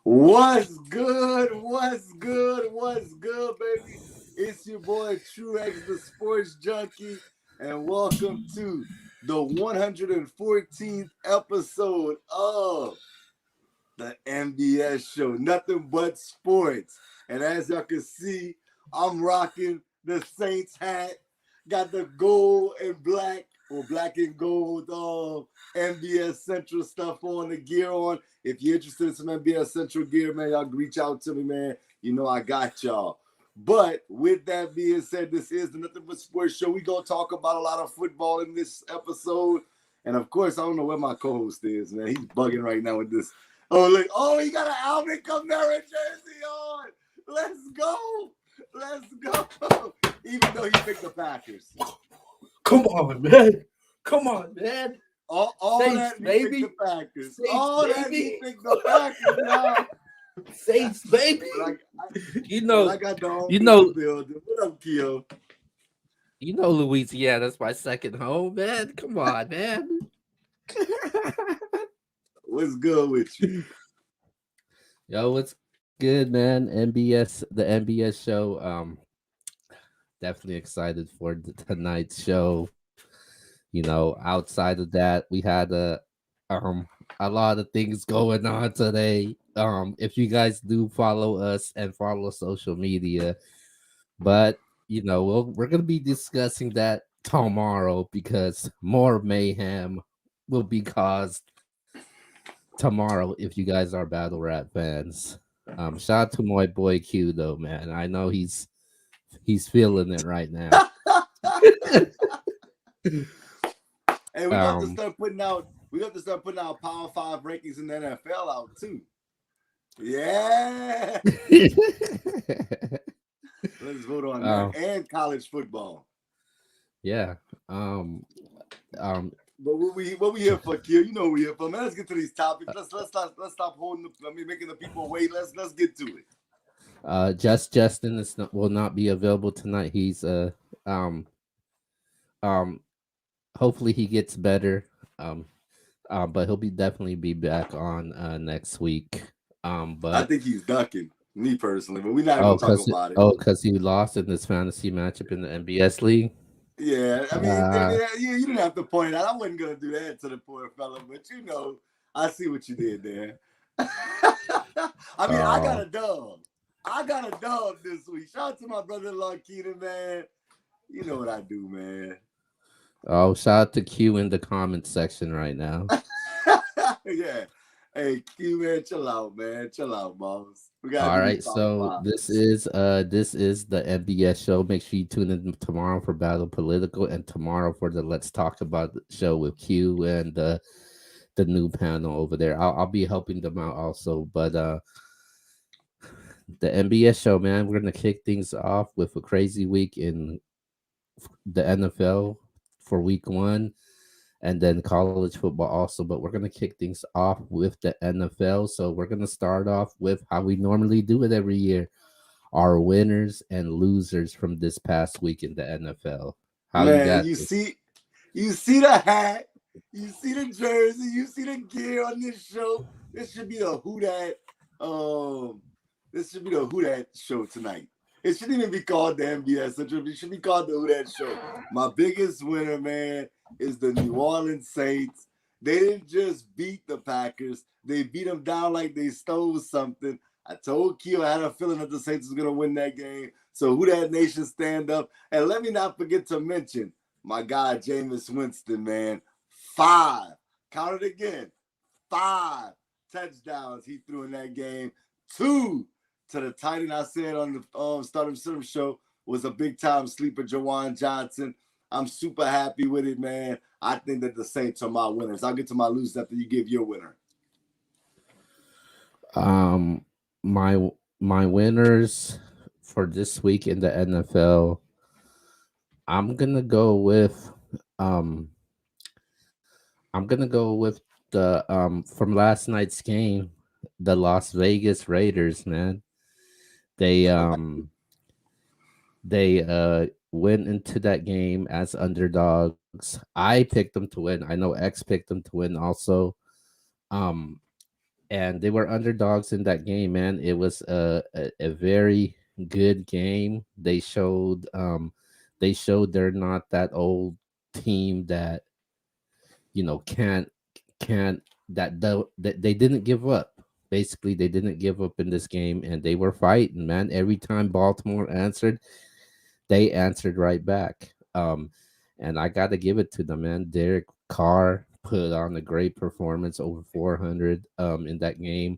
What's good? What's good? What's good, baby? It's your boy Truex, the Sports Junkie, and welcome to the 114th episode of the MBS Show. Nothing but sports. And as y'all can see, I'm rocking the Saints hat. Got the gold and black, or black and gold MBS Central stuff on, the gear on. If you're interested in some MBS Central gear, man, y'all reach out to me, man. You know I got y'all. But with that being said, this is the Nothing But Sports Show. We gonna talk about a lot of football in this episode. And of course, I don't know where my co-host is, man. He's bugging right now with this. Oh, look. Oh, he got an Alvin Kamara jersey on. Let's go. Let's go. Even though he picked the Packers. Come on, man. Come on, man. All Saints, that baby. He picked the Packers. Saints, all baby. That he picked the Packers, y'all. Saints, baby. I got the home building. What up, Keo? You know Louisiana, that's my second home, man. Come on, man. What's good with you? Yo, what's good, man? The MBS show. Definitely excited for tonight's show. You know, outside of that, we had a lot of things going on today. If you guys do follow us and follow social media, but you know, we're gonna be discussing that tomorrow because more mayhem will be caused tomorrow if you guys are battle rap fans. Shout out to my boy Q though, man. I know he's feeling it right now. Hey, we have to start putting out. We have to start putting out Power 5 rankings in the NFL out too. Yeah. Let's vote on that, and college football. Yeah. But what we here for, Q? You know what we here for, man. Let's get to these topics. Let's stop holding. Making the people wait. Let's get to it. Justin will not be available tonight. He's hopefully he gets better. But he'll definitely be back on next week. But I think he's ducking me personally, but we're not gonna talk about it. Because he lost in this fantasy matchup in the MBS league. Yeah, I mean, you didn't have to point out. I wasn't gonna do that to the poor fella, but you know, I see what you did there. I mean, I got a dub. I got a dub this week. Shout out to my brother-in-law Keaton, man. You know what I do, man. Oh, shout out to Q in the comments section right now. Yeah. Hey, Q, man, chill out, man. Chill out, boss. All right, so this is the MBS show. Make sure you tune in tomorrow for Battle Political and tomorrow for the Let's Talk About the show with Q and the new panel over there. I'll be helping them out also, but the MBS show, man, we're gonna kick things off with a crazy week in the NFL for week 1. And then college football also, but we're going to kick things off with the NFL. So we're going to start off with how we normally do it every year, our winners and losers from this past week in the NFL. You see the hat, you see the jersey, you see the gear on this show. This should be the Who Dat show tonight. It shouldn't even be called the MBS. It should be called the Who Dat Show. My biggest winner, man, is the New Orleans Saints. They didn't just beat the Packers. They beat them down like they stole something. I told Q I had a feeling that the Saints was going to win that game. So Who Dat Nation, stand up. And let me not forget to mention my guy, Jameis Winston, man. 5. Count it again. 5 touchdowns he threw in that game. 2 to the tight end I said on the Stardom Cinema show was a big-time sleeper, Jawan Johnson. I'm super happy with it, man. I think that the Saints are my winners. I'll get to my losers after you give your winner. My winners for this week in the NFL, I'm gonna go with the from last night's game, the Las Vegas Raiders, man. They went into that game as underdogs. I picked them to win. I know X picked them to win also. and they were underdogs in that game, man. It was a very good game. They showed they're not that old team that can't that they didn't give up. Basically, they didn't give up in this game, and they were fighting, man. Every time Baltimore answered, they answered right back. And I got to give it to them, man. Derek Carr put on a great performance, over 400 in that game.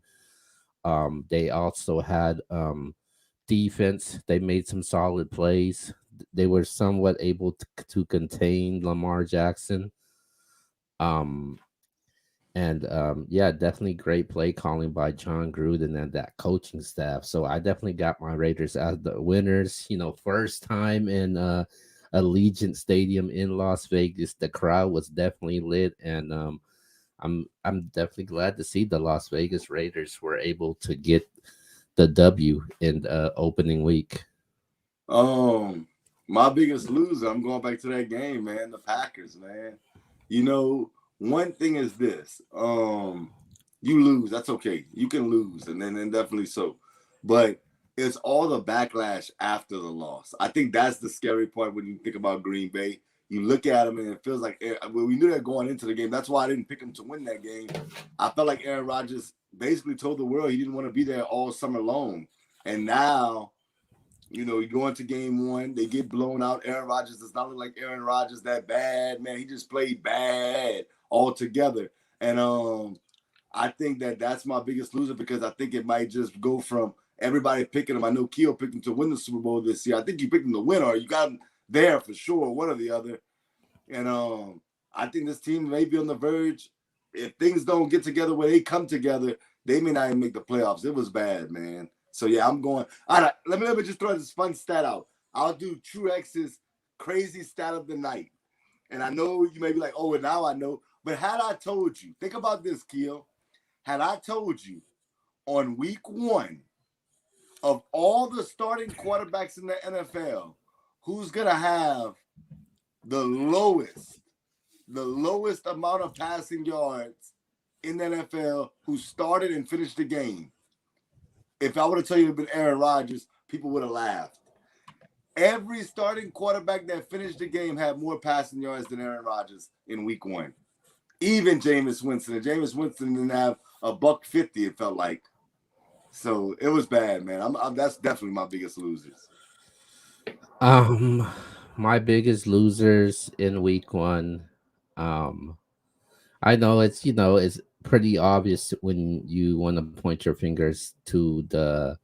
They also had defense. They made some solid plays. They were somewhat able to contain Lamar Jackson. Um, and yeah, definitely great play calling by John Gruden and that coaching staff. So I definitely got my Raiders as the winners. First time in Allegiant Stadium in Las Vegas. The crowd was definitely lit, and I'm definitely glad to see the Las Vegas Raiders were able to get the W in opening week. My biggest loser, I'm going back to that game, man. The Packers, man. One thing is this. You lose, that's okay. You can lose, and then definitely so. But it's all the backlash after the loss. I think that's the scary part when you think about Green Bay. You look at them, and it feels like we knew that going into the game. That's why I didn't pick them to win that game. I felt like Aaron Rodgers basically told the world he didn't want to be there all summer long. And now, you go into game one, they get blown out. Aaron Rodgers does not look like Aaron Rodgers that bad, man. He just played bad altogether. And I think that's my biggest loser, because I think it might just go from everybody picking him. I know Keo picked him to win the Super Bowl this year. I think you picked him to win, or you got him there for sure, one or the other. And I think this team may be on the verge. If things don't get together where they come together, they may not even make the playoffs. It was bad, man. So yeah, I'm going. All right, let me just throw this fun stat out. I'll do Truex's crazy stat of the night. And I know you may be like, oh, and now I know. But had I told you, think about this, Keo. Had I told you on week one, of all the starting quarterbacks in the NFL, who's going to have the lowest amount of passing yards in the NFL, who started and finished the game? If I would have told you it had been Aaron Rodgers, people would have laughed. Every starting quarterback that finished the game had more passing yards than Aaron Rodgers in week one. Even Jameis Winston. And Jameis Winston didn't have $150, it felt like. So it was bad, man. That's definitely my biggest losers. My biggest losers in week one. I know it's pretty obvious when you want to point your fingers to the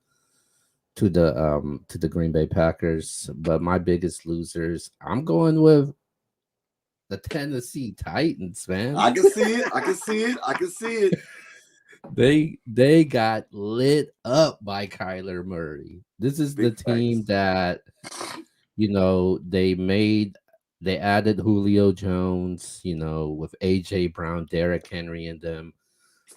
Green Bay Packers, but my biggest losers, I'm going with the Tennessee Titans, man. I can see it. I can see it. I can see it. They got lit up by Kyler Murray. This is the team that they added Julio Jones, with AJ Brown, Derrick Henry in them.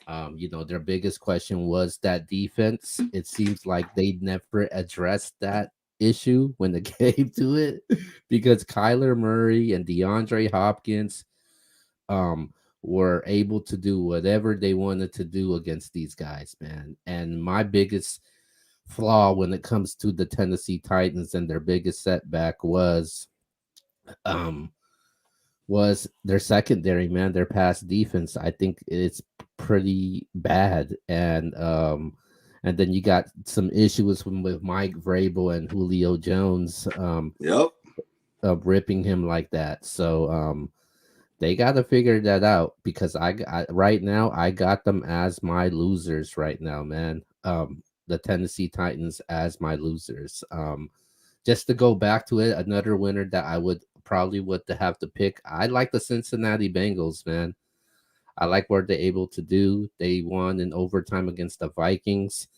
Their biggest question was that defense. It seems like they never addressed that issue when it came to it, because Kyler Murray and DeAndre Hopkins were able to do whatever they wanted to do against these guys, man. And my biggest flaw when it comes to the Tennessee Titans, and their biggest setback um was their secondary, man. Their pass defense, I think it's pretty bad. And then you got some issues with Mike Vrabel and Julio Jones Yep. ripping him like that. So they got to figure that out, because I right now I got them as my losers right now, man. The Tennessee Titans as my losers. Just to go back to it, another winner that I would have to pick. I like the Cincinnati Bengals, man. I like what they're able to do. They won in overtime against the Vikings.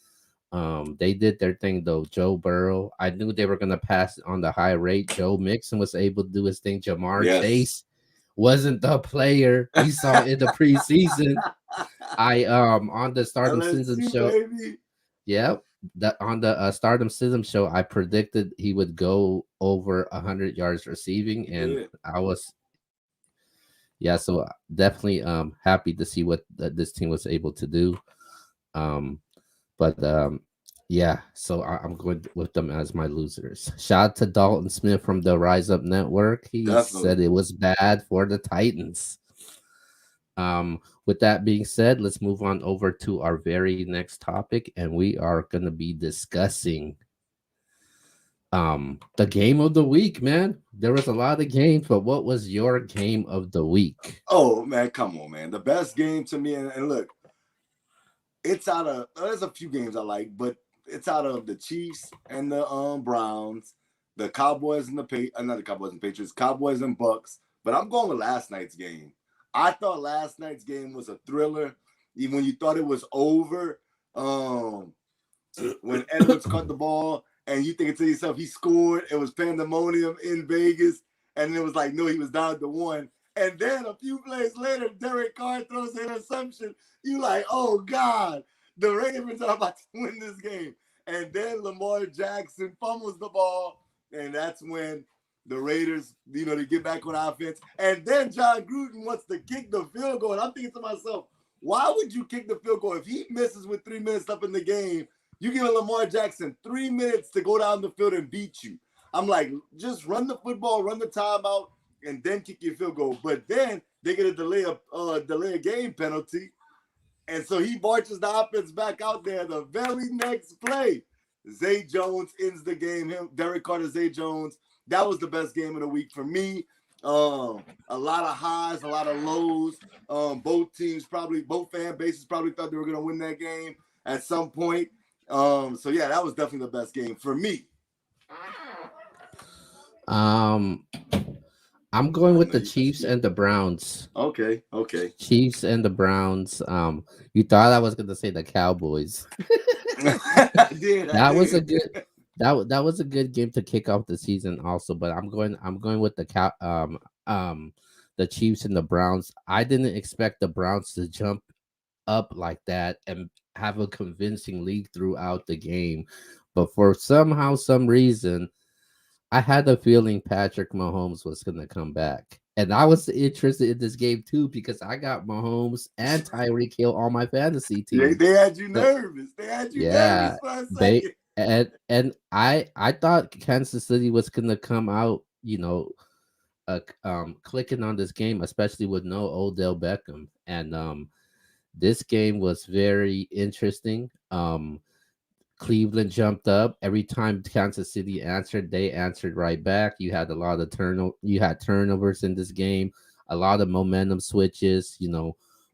They did their thing though. Joe Burrow, I knew they were gonna pass on the high rate. Joe Mixon was able to do his thing. Jamar Chase wasn't the player we saw in the preseason. I on the Stardom System show. Baby. Yep. That on the Stardom System show, I predicted he would go over 100 yards receiving, and I was, so definitely happy to see what this team was able to do. Um, but yeah, so I'm going with them as my losers. Shout out to Dalton Smith from the Rise Up Network. He Definitely. said it was bad for the Titans. With that being said, let's move on over to our very next topic, and we are gonna be discussing the game of the week, man. There was a lot of games, but what was your game of the week? Oh man, come on, man. The best game to me, and look, it's out of there's a few games I like, but it's out of the Chiefs and the Browns, the Cowboys and not the Cowboys and Patriots, Cowboys and Bucks. But I'm going with last night's game. I thought last night's game was a thriller. Even when you thought it was over, when Edwards caught the ball and you thinking to yourself, he scored, it was pandemonium in Vegas, and it was like, no, he was down to one. And then a few plays later, Derek Carr throws an interception. You like, oh God, the Ravens are about to win this game. And then Lamar Jackson fumbles the ball, and that's when the Raiders, they get back on offense. And then John Gruden wants to kick the field goal. And I'm thinking to myself, why would you kick the field goal? If he misses with 3 minutes left in the game, you give Lamar Jackson 3 minutes to go down the field and beat you. I'm like, just run the football, run the timeout, and then kick your field goal. But then they get a delay a game penalty. And so he marches the offense back out there. The very next play, Zay Jones ends the game. Derek Carter, Zay Jones. That was the best game of the week for me. A lot of highs, a lot of lows. Both fan bases probably thought they were going to win that game at some point. So yeah, that was definitely the best game for me. I'm going with the Chiefs and the Browns. Okay. Chiefs and the Browns. You thought I was gonna say the Cowboys. I did. That was a good that was a good game to kick off the season also, but I'm going with the Chiefs and the Browns. I didn't expect the Browns to jump up like that and have a convincing lead throughout the game. But for some reason, I had a feeling Patrick Mahomes was going to come back. And I was interested in this game too because I got Mahomes and Tyreek Hill on my fantasy team. They had you nervous. They had you nervous for a second. And I thought Kansas City was going to come out, clicking on this game, especially with no Odell Beckham. And this game was very interesting. Cleveland jumped up every time Kansas City answered. They answered right back. You had a lot of turnovers in this game, a lot of momentum switches.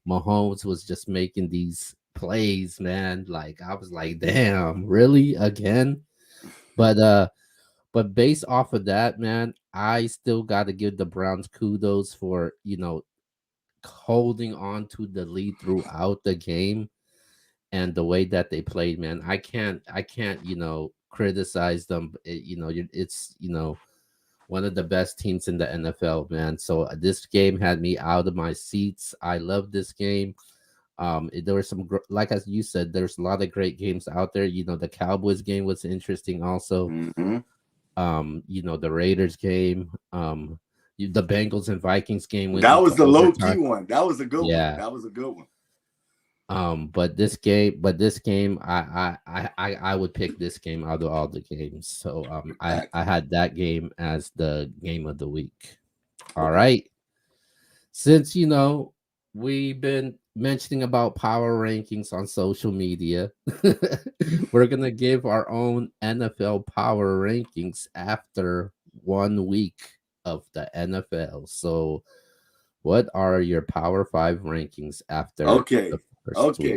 Mahomes was just making these plays, man. Like I was like, damn, really again? But based off of that, man, I still got to give the Browns kudos for holding on to the lead throughout the game. And the way that they played, man, I can't, criticize them. It's one of the best teams in the NFL, man. So this game had me out of my seats. I love this game. There were like as you said, there's a lot of great games out there. The Cowboys game was interesting, also. Mm-hmm. The Raiders game. The Bengals and Vikings game. That was the low key one. That was a good one. That was a good one. But this game, I would pick this game out of all the games. So I had that game as the game of the week. All right. Since we've been mentioning about power rankings on social media, we're gonna give our own NFL power rankings after 1 week of the NFL. So what are your Power 5 rankings after? Okay,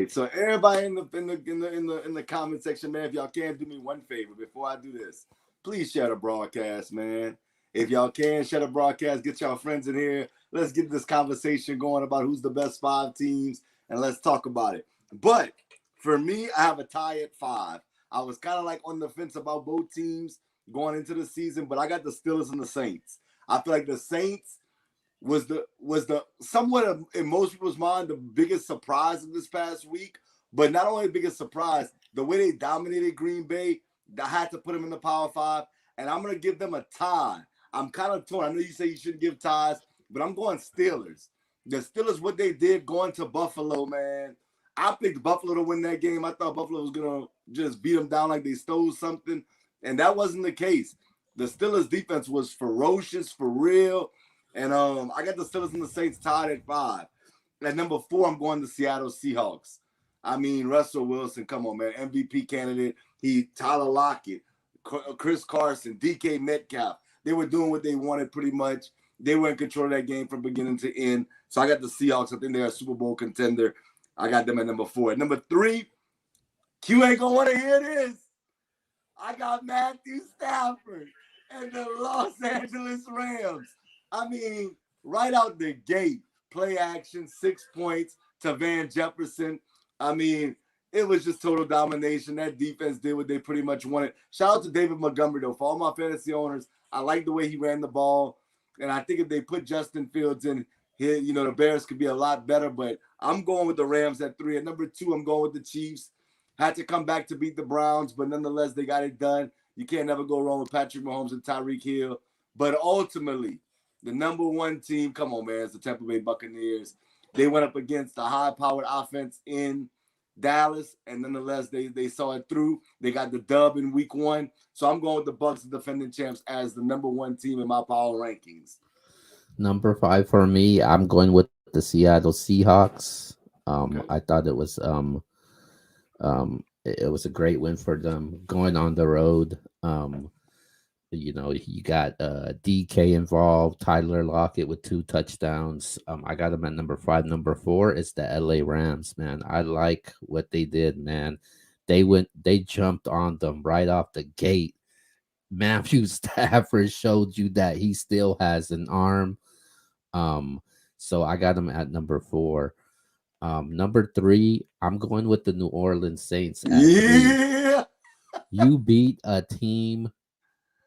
so everybody in the comment section, man, if y'all can do me one favor before I do this, please share the broadcast, man. If y'all can share the broadcast, get y'all friends in here. Let's get this conversation going about who's the best 5 teams, and let's talk about it. But for me, I have a tie at 5. I was kind of like on the fence about both teams going into the season, but I got the Steelers and the Saints. I feel like the Saints was the somewhat in most people's mind the biggest surprise of this past week. But not only the biggest surprise, the way they dominated Green Bay, I had to put them in the Power 5, and I'm going to give them a tie. I'm kind of torn. I know you say you shouldn't give ties, but I'm going Steelers. The Steelers, what they did going to Buffalo, man, I picked Buffalo to win that game. I thought Buffalo was going to just beat them down like they stole something, and that wasn't the case. The Steelers' defense was ferocious, for real, and I got the Steelers and the Saints tied at 5. At number 4, I'm going to Seattle Seahawks. I mean, Russell Wilson, come on, man, MVP candidate. Tyler Lockett, Chris Carson, DK Metcalf. They were doing what they wanted pretty much. They were in control of that game from beginning to end. So I got the Seahawks. I think they're a Super Bowl contender. I got them at number 4. At number 3, Q ain't going to want to hear this. I got Matthew Stafford and the Los Angeles Rams. I mean, right out the gate, play action, 6 points to Van Jefferson. I mean, it was just total domination. That defense did what they pretty much wanted. Shout out to David Montgomery, though. For all my fantasy owners, I like the way he ran the ball. And I think if they put Justin Fields in here, you know, the Bears could be a lot better. But I'm going with the Rams at 3. At number 2, I'm going with the Chiefs. Had to come back to beat the Browns, but nonetheless, they got it done. You can't never go wrong with Patrick Mahomes and Tyreek Hill. But ultimately, the number 1 team, come on, man, it's the Tampa Bay Buccaneers. They went up against the high-powered offense in Dallas, and nonetheless, they saw it through. They got the dub in week 1. So I'm going with the Bucs, the defending champs, as the number 1 team in my power rankings. Number 5 for me, I'm going with the Seattle Seahawks. Okay. I thought it was it was a great win for them going on the road. You know, you got DK involved, Tyler Lockett with 2 touchdowns. I got them at number 5. Number 4 is the LA Rams, man. I like what they did, man. They jumped on them right off the gate. Matthew Stafford showed you that he still has an arm. So I got him at number 4. Number 3, I'm going with the New Orleans Saints at 3. You beat a team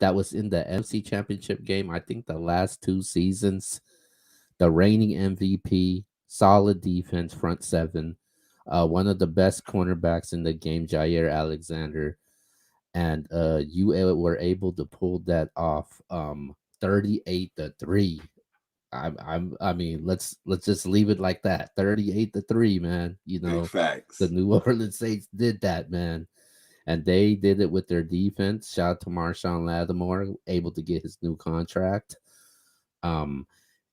that was in the NFC Championship game, I think the last 2 seasons. The reigning MVP, solid defense, front 7. One of the best cornerbacks in the game, Jair Alexander. And you were able to pull that off 38-3. I mean, let's just leave it like that. 38-3, man. You know, big facts. The New Orleans Saints did that, man. And they did it with their defense. Shout out to Marshawn Lattimore, able to get his new contract. And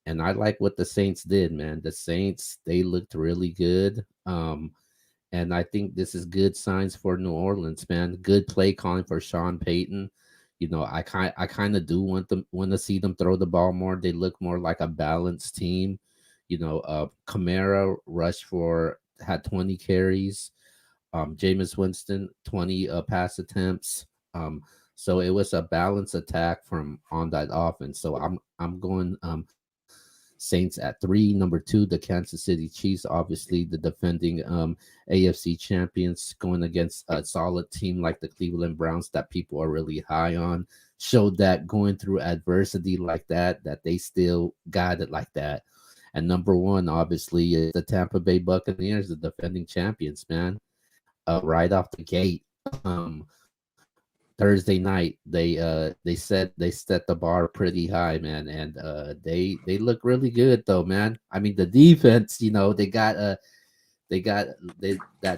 I like what the Saints did, man. The Saints, they looked really good. And I think this is good signs for New Orleans, man. Good play calling for Sean Payton. You know, I kind of do want to see them throw the ball more. They look more like a balanced team. You know, Kamara had 20 carries. Jameis Winston 20 pass attempts. So it was a balanced attack on that offense. So I'm going Saints at 3. Number 2, the Kansas City Chiefs, obviously the defending AFC champions, going against a solid team like the Cleveland Browns that people are really high on. Showed that going through adversity like that they still got it like that. And number 1, obviously, is the Tampa Bay Buccaneers, the defending champions, man. Right off the gate, Thursday night, they set the bar pretty high, man, and they look really good though, man. I mean, the defense, you know, that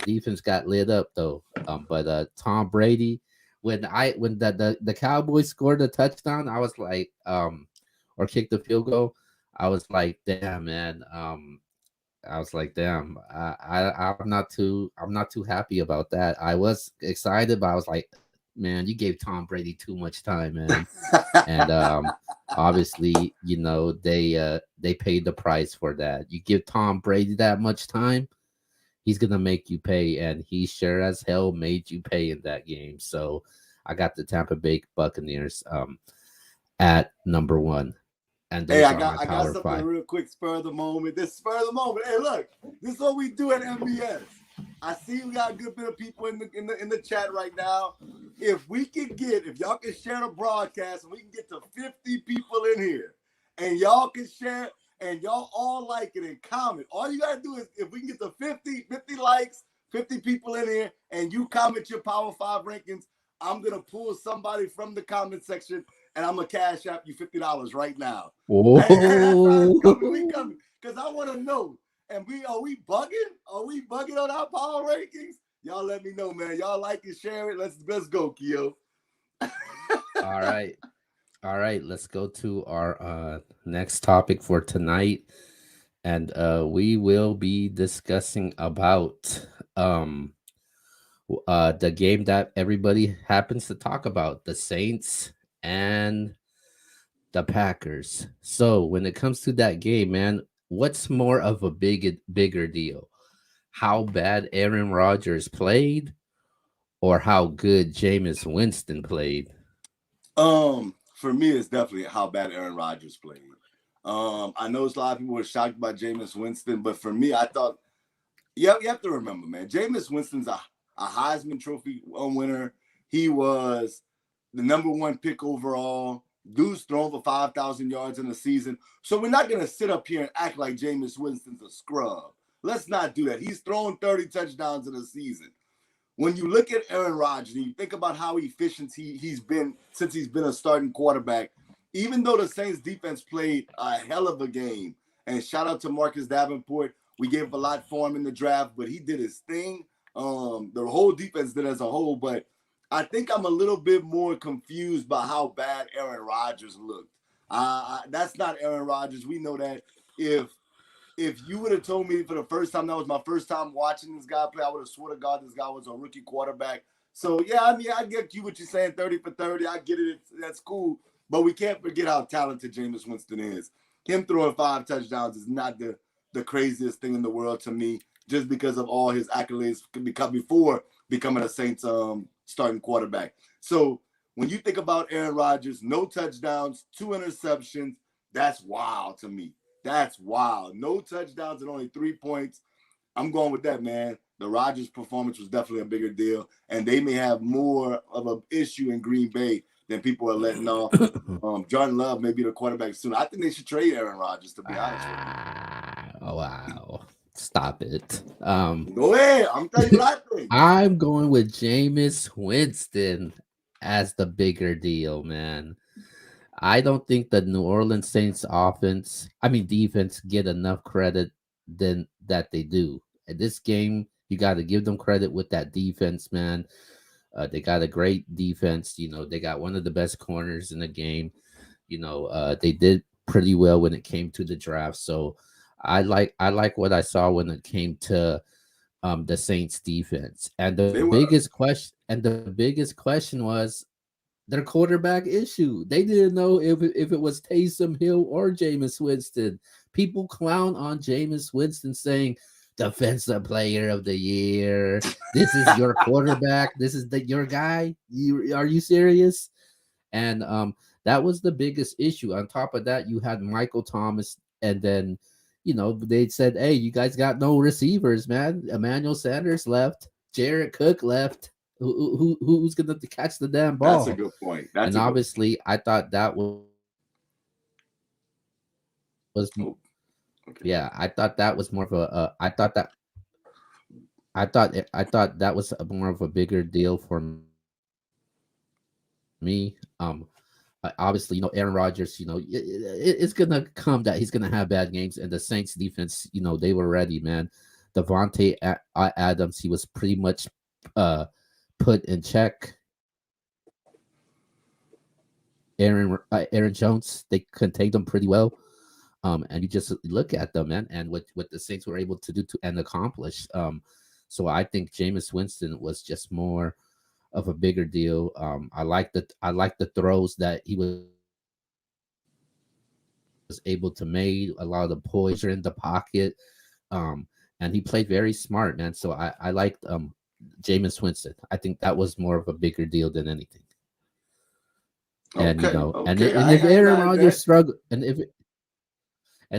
defense got lit up though. But Tom Brady, when the Cowboys scored a touchdown, I was like, or kicked the field goal, I was like, damn, man. I'm not too happy about that. I was excited, but I was like, man, you gave Tom Brady too much time, man. And obviously, you know, they paid the price for that. You give Tom Brady that much time, he's gonna make you pay, and he sure as hell made you pay in that game. So I got the Tampa Bay Buccaneers at number 1. And hey, I got something 5. Real quick, spur of the moment. Hey, look, this is what we do at MBS. I see we got a good bit of people in the chat right now. If y'all can share the broadcast, and we can get to 50 people in here, and y'all can share, and y'all all like it and comment. All you gotta do is, if we can get to 50 likes, 50 people in here, and you comment your Power 5 rankings, I'm gonna pull somebody from the comment section, and I'm gonna cash out you $50 right now. Oh, hey, that's how it's coming. We coming because I want to know And are we bugging? Are we bugging on our power rankings? Y'all let me know, man. Y'all like it, share it. Let's go, Keo. All right. All right, let's go to our next topic for tonight. And we will be discussing about the game that everybody happens to talk about, the Saints and the Packers. So when it comes to that game, man, what's more of a bigger deal? How bad Aaron Rodgers played or how good Jameis Winston played? For me, it's definitely how bad Aaron Rodgers played. I know a lot of people were shocked by Jameis Winston, but for me, I thought you have to remember, man, Jameis Winston's a Heisman Trophy winner. He was the number one pick overall. Dude's thrown for 5,000 yards in a season. So we're not going to sit up here and act like Jameis Winston's a scrub. Let's not do that. He's thrown 30 touchdowns in a season. When you look at Aaron Rodgers and you think about how efficient he's been since he's been a starting quarterback, even though the Saints defense played a hell of a game, and shout out to Marcus Davenport, we gave a lot for him in the draft, but he did his thing. The whole defense did as a whole, but I think I'm a little bit more confused by how bad Aaron Rodgers looked. That's not Aaron Rodgers. We know that. If you would have told me for the first time, that was my first time watching this guy play, I would have swore to God this guy was a rookie quarterback. So, yeah, I mean, I get you what you're saying, 30 for 30. I get it. That's cool. But we can't forget how talented Jameis Winston is. Him throwing 5 touchdowns is not the craziest thing in the world to me, just because of all his accolades before becoming a Saints starting quarterback. So when you think about Aaron Rodgers, no touchdowns, 2 interceptions, that's wild to me. That's wild. No touchdowns and only 3 points. I'm going with that, man. The Rodgers performance was definitely a bigger deal, and they may have more of an issue in Green Bay than people are letting off. Jordan Love may be the quarterback soon. I think they should trade Aaron Rodgers, to be honest with you. Oh, wow. Stop it. Go ahead. I'm telling you what I think. I'm going with Jameis Winston as the bigger deal, man. I don't think the New Orleans Saints defense get enough credit than that they do. In this game, you got to give them credit with that defense, man. They got a great defense. You know, they got one of the best corners in the game. You know, they did pretty well when it came to the draft. So I like what I saw when it came to the Saints defense. And the biggest question was their quarterback issue. They didn't know if it was Taysom Hill or Jameis Winston. People clown on Jameis Winston saying defensive player of the year. This is your quarterback. This is your guy. Are you serious? And that was the biggest issue. On top of that, you had Michael Thomas, and then they said, "Hey, you guys got no receivers, man. Emmanuel Sanders left. Jared Cook left. Who's gonna catch the damn ball?" That's a good point. Obviously, I thought that was okay. Yeah, I thought that was more of I thought that was more of a bigger deal for me. Obviously, Aaron Rodgers, it's gonna come that he's gonna have bad games, and the Saints defense, they were ready, man. Devontae Adams, he was pretty much put in check. Aaron Jones, they contained them pretty well. And you just look at them, man, and what the Saints were able to do and accomplish. So I think Jameis Winston was just more of a bigger deal. I like the throws that he was able to make, a lot of the poise in the pocket, and he played very smart, man. So I liked Jameis Winston. I think that was more of a bigger deal than anything. And if Aaron Rodgers struggled, and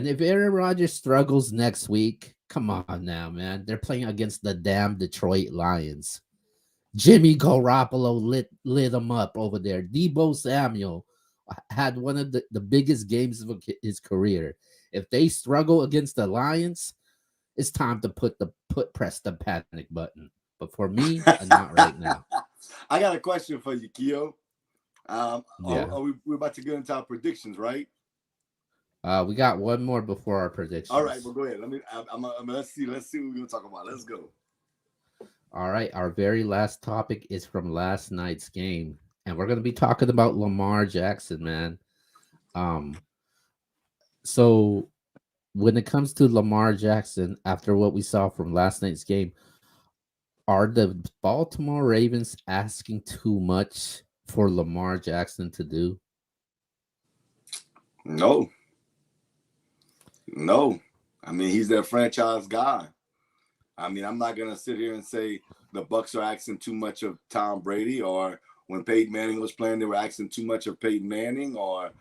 if Aaron Rodgers struggles next week, come on now, man. They're playing against the damn Detroit Lions. Jimmy Garoppolo lit them up over there. Deebo Samuel had one of the biggest games of his career. If they struggle against the Lions, it's time to press the panic button. But for me, not right now. I got a question for you, Keo. We're about to get into our predictions, right? We got one more before our All right, predictions. well, go ahead. Let's see what we're gonna talk about. Let's go. All right, our very last topic is from last night's game, and we're gonna be talking about Lamar Jackson, man. Um, so when it comes to Lamar Jackson, after what we saw from last night's game, are the Baltimore Ravens asking too much for Lamar Jackson to do? No, no. I mean, he's their franchise guy. I mean, I'm not gonna sit here and say the Bucks are asking too much of Tom Brady, or when Peyton Manning was playing, they were asking too much of Peyton Manning or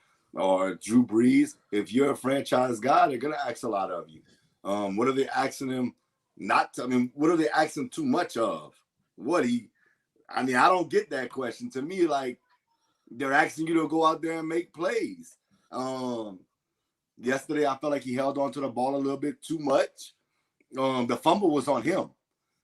Drew Brees. If you're a franchise guy, they're gonna ask a lot of you. What are they asking him not to? I mean, what are they asking too much of? I mean, I don't get that question. To me, like, they're asking you to go out there and make plays. Yesterday, I felt like he held on to the ball a little bit too much. The fumble was on him.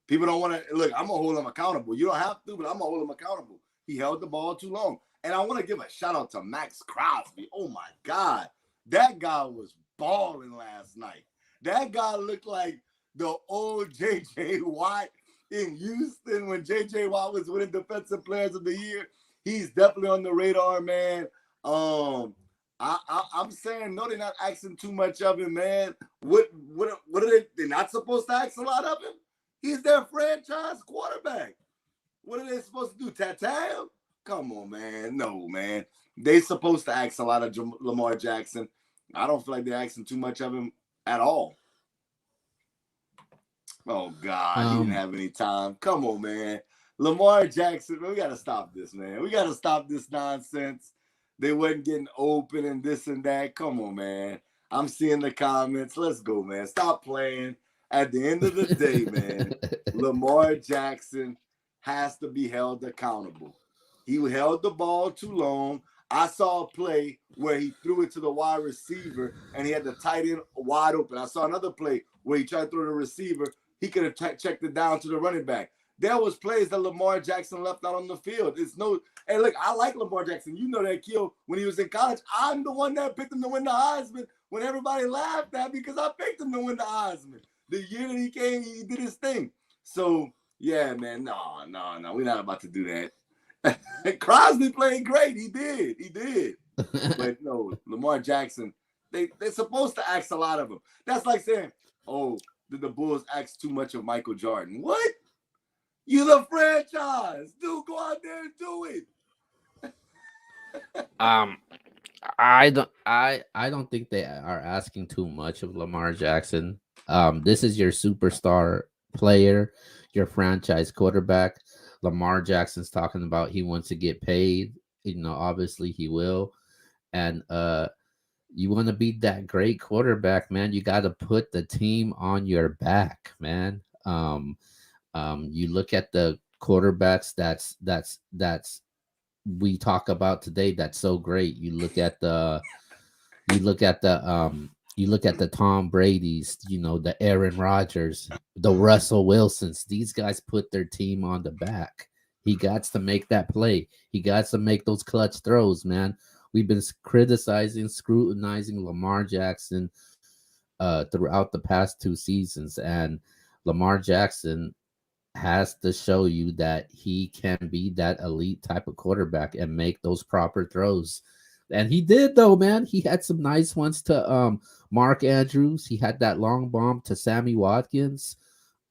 People don't want to look. I'm gonna hold him accountable. You don't have to, but I'm gonna hold him accountable. He held the ball too long, and I want to give a shout out to Max Crosby. Oh my God, that guy was balling last night. That guy looked like the old J.J. Watt in Houston when J.J. Watt was winning Defensive Players of the Year. He's definitely on the radar, man. I'm saying no, they're not asking too much of him, man. What are they? They're not supposed to ask a lot of him. He's their franchise quarterback. What are they supposed to do? Tat him? Come on, man. No, man. They're supposed to ask a lot of Lamar Jackson. I don't feel like they're asking too much of him at all. Oh God, he didn't have any time. Come on, man. Lamar Jackson, man, we gotta stop this, man. We gotta stop this nonsense. They wasn't getting open and this and that. Come on, man. I'm seeing the comments. Let's go, man. Stop playing. At the end of the day, man, Lamar Jackson has to be held accountable. He held the ball too long. I saw a play where he threw it to the wide receiver and he had the tight end wide open. I saw another play where he tried to throw the receiver. He could have checked it down to the running back. There was plays that Lamar Jackson left out on the field. Hey, look, I like Lamar Jackson. You know that, Kill, when he was in college. I'm the one that picked him to win the Heisman when everybody laughed at me because I picked him to win the Heisman. The year that he came, he did his thing. So, yeah, man, no. We're not about to do that. Crosby played great. He did. But no, Lamar Jackson, they're supposed to ask a lot of him. That's like saying, oh, did the Bulls ask too much of Michael Jordan? What? You the franchise. Dude, go out there and do it. I don't think they are asking too much of Lamar Jackson. This is your superstar player, your franchise quarterback. Lamar Jackson's talking about he wants to get paid. Obviously he will. And you want to be that great quarterback, man. You got to put the team on your back, man. You look at the quarterbacks that's we talk about today that's so great. You look at the Tom Brady's, the Aaron Rodgers, the Russell Wilsons. These guys put their team on the back. He got to make that play. He got to make those clutch throws, man. We've been scrutinizing Lamar Jackson throughout the past 2 seasons, and Lamar Jackson has to show you that he can be that elite type of quarterback and make those proper throws. And he did, though, man. He had some nice ones to Mark Andrews. He had that long bomb to Sammy Watkins.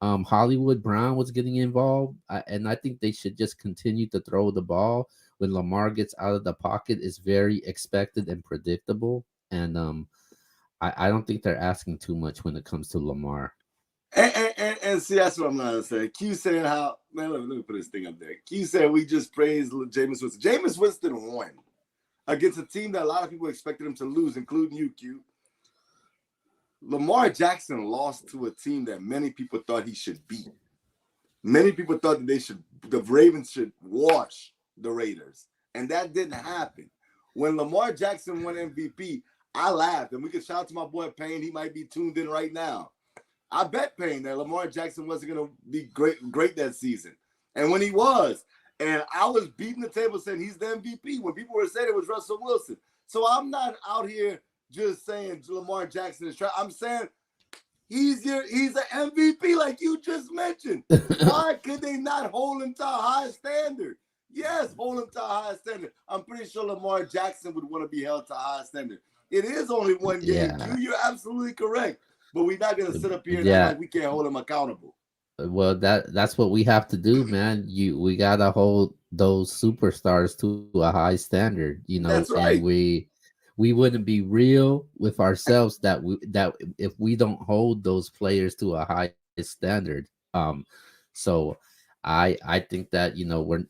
Hollywood Brown was getting involved. And I think they should just continue to throw the ball. When Lamar gets out of the pocket, it's very expected and predictable. And I don't think they're asking too much when it comes to Lamar. And see, that's what I'm not saying. Q saying how, man, let me put this thing up there. Q said we just praised Jameis Winston. Jameis Winston won against a team that a lot of people expected him to lose, including you, Q. Lamar Jackson lost to a team that many people thought he should beat. Many people thought that the Ravens should wash the Raiders. And that didn't happen. When Lamar Jackson won MVP, I laughed. And we could shout out to my boy Payne. He might be tuned in right now. I bet Payne that Lamar Jackson wasn't going to be great that season. And when he was, and I was beating the table saying he's the MVP when people were saying it was Russell Wilson. So I'm not out here just saying Lamar Jackson is trash. I'm saying he's an MVP like you just mentioned. Why could they not hold him to a high standard? Yes, hold him to a high standard. I'm pretty sure Lamar Jackson would want to be held to a high standard. It is only one game, Yeah. Q. You're absolutely correct. But we're not going to sit up here and Yeah. act like we can't hold him accountable. Well, that's what we have to do, man. We gotta hold those superstars to a high standard, That's and right. we wouldn't be real with ourselves that if we don't hold those players to a high standard. So I think that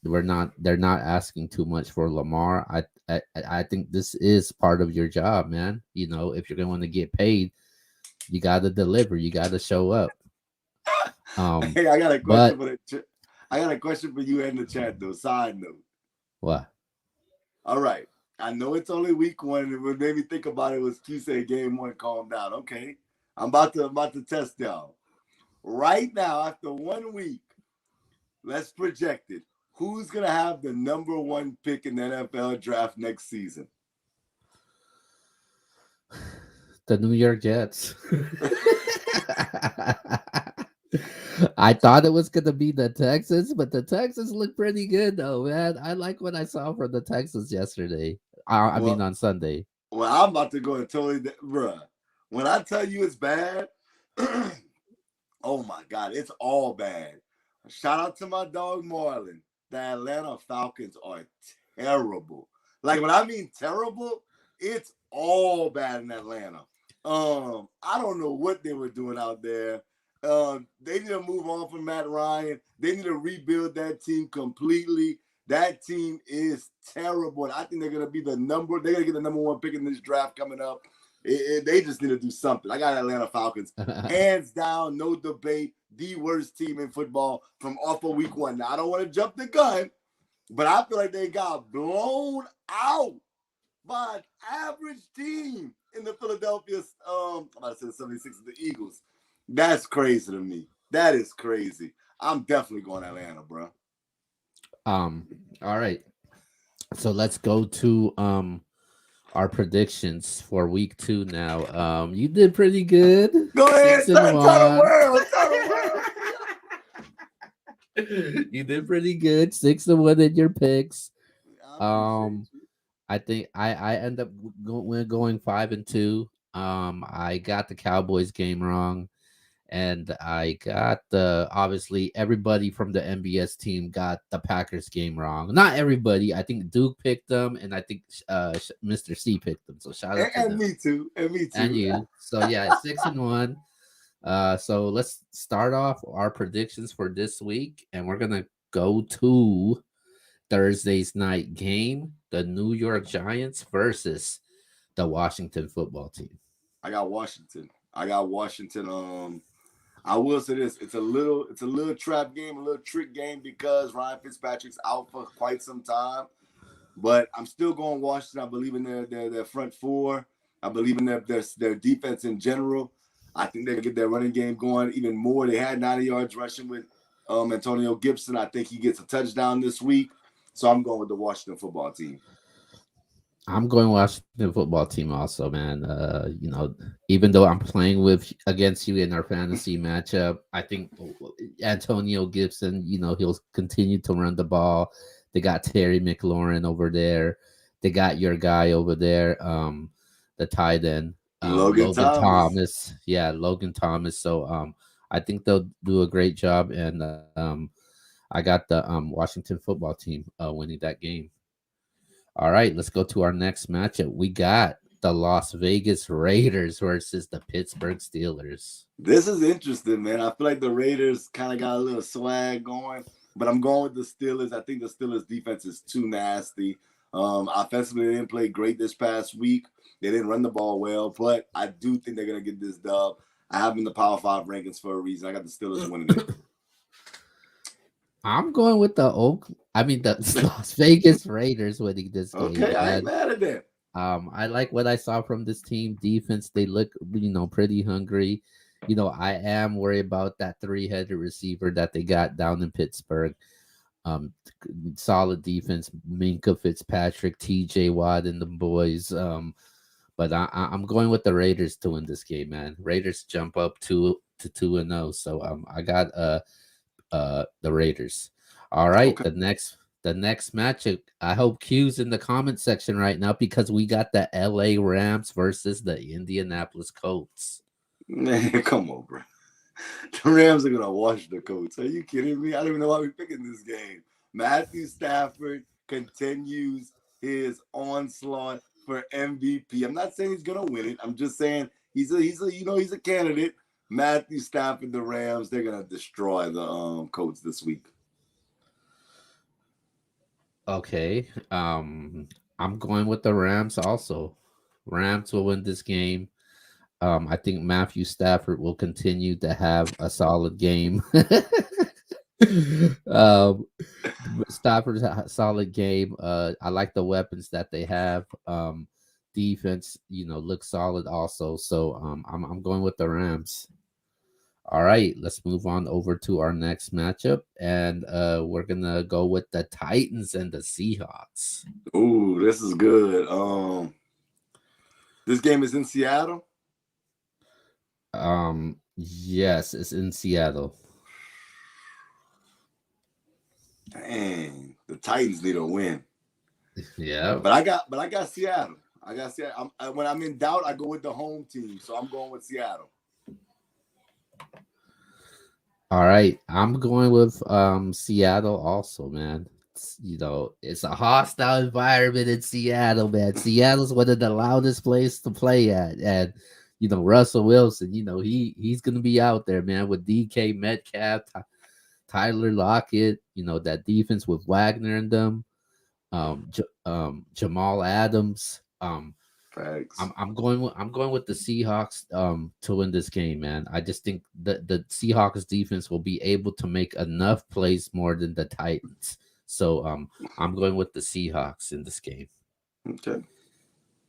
we're not they're not asking too much for Lamar. I think this is part of your job, man. If you're going to get paid, you got to deliver. You got to show up. Hey, I got a But question for you in the chat though. Side note. what? All right. I know it's only week one, and what made me think about it was Q said game one, calm down. Okay. I'm about to test y'all. Right now, after 1 week, let's project it. Who's gonna have the number one pick in the NFL draft next season? The New York Jets. I thought it was gonna be the Texans, but the Texans look pretty good though, man. I like what I saw from the Texans yesterday. I mean Well, on Sunday. well, I'm about to go and totally, bruh. When I tell you it's bad, oh my God, it's all bad. Shout out to my dog Marlon. The Atlanta Falcons are terrible. Like when I mean terrible, it's all bad in Atlanta. I don't know what they were doing out there. They need to move on from Matt Ryan. They need to rebuild that team completely. That team is terrible. And I think they're gonna get the number one pick in this draft coming up. They just need to do something. I got Atlanta Falcons, hands down, no debate, the worst team in football from off of week one. Now I don't want to jump the gun, but I feel like they got blown out by an average team in the Philadelphia. I'm about to say the 76ers, the Eagles. That's crazy to me. That is crazy. I'm definitely going to Atlanta, bro. All right. So let's go to our predictions for week 2 now. You did pretty good. Go ahead, 6-1. tell the world. Tell the world. You did pretty good. 6-1 in your picks. I I think I end up going 5-2. I got the Cowboys game wrong, and I got obviously everybody from the MBS team got the Packers game wrong. Not everybody. I think Duke picked them, and I think Mr. C picked them. So shout out to them. And me too. And you. So yeah, 6-1. So let's start off our predictions for this week, and we're gonna go to Thursday's night game, the New York Giants versus the Washington football team. I got Washington. I will say this: it's a little trap game, a little trick game because Ryan Fitzpatrick's out for quite some time. But I'm still going Washington. I believe in their front four. I believe in their defense in general. I think they can get their running game going even more. They had 90 yards rushing with Antonio Gibson. I think he gets a touchdown this week. So I'm going with the Washington football team. I'm going Washington football team also, man. Even though I'm playing against you in our fantasy matchup, I think Antonio Gibson, he'll continue to run the ball. They got Terry McLaurin over there. They got your guy over there, the tight end, Logan Thomas. Yeah, Logan Thomas. So I think they'll do a great job, and I got the Washington football team winning that game. All right, let's go to our next matchup. We got the Las Vegas Raiders versus the Pittsburgh Steelers. This is interesting, man. I feel like the Raiders kind of got a little swag going, but I'm going with the Steelers. I think the Steelers defense is too nasty. Offensively, they didn't play great this past week. They didn't run the ball well, but I do think they're going to get this dub. I have them in the Power 5 rankings for a reason. I got the Steelers winning it. I'm going with the Las Vegas Raiders winning this game. Okay, I ain't mad at that. I like what I saw from this team. Defense, they look, pretty hungry. I am worried about that 3-headed receiver that they got down in Pittsburgh. Solid defense, Minka Fitzpatrick, TJ Watt, and the boys. But I'm going with the Raiders to win this game, man. Raiders jump up to 2-0. So I got the Raiders. All right, Okay. the next matchup. I hope Q's in the comment section right now because we got the LA Rams versus the Indianapolis Colts. Man, come on, bro. The Rams are gonna wash the Colts. Are you kidding me? I don't even know why we're picking this game. Matthew Stafford continues his onslaught for MVP. I'm not saying he's gonna win it. I'm just saying he's a candidate. Matthew Stafford, the Rams, they're gonna destroy the Colts this week. Okay. I'm going with the Rams also. Rams will win this game. I think Matthew Stafford will continue to have a solid game. um, Stafford's a solid game. I like the weapons that they have. Defense, looks solid also. So I'm going with the Rams. All right, let's move on over to our next matchup, and we're gonna go with the Titans and the Seahawks. Ooh, this is good. This game is in Seattle. Yes, it's in Seattle. Dang, the Titans need a win. Yeah, but I got Seattle. I got Seattle. When I'm in doubt, I go with the home team. So I'm going with Seattle. all right, I'm going with Seattle also, man. It's a hostile environment in Seattle, man. Seattle's one of the loudest places to play at, and Russell Wilson, he's gonna be out there, man, with DK Metcalf, Tyler Lockett, that defense with Wagner and them, Jamal Adams. Facts. I'm going with the Seahawks to win this game, man. I just think the Seahawks defense will be able to make enough plays more than the Titans. So I'm going with the Seahawks in this game. Okay.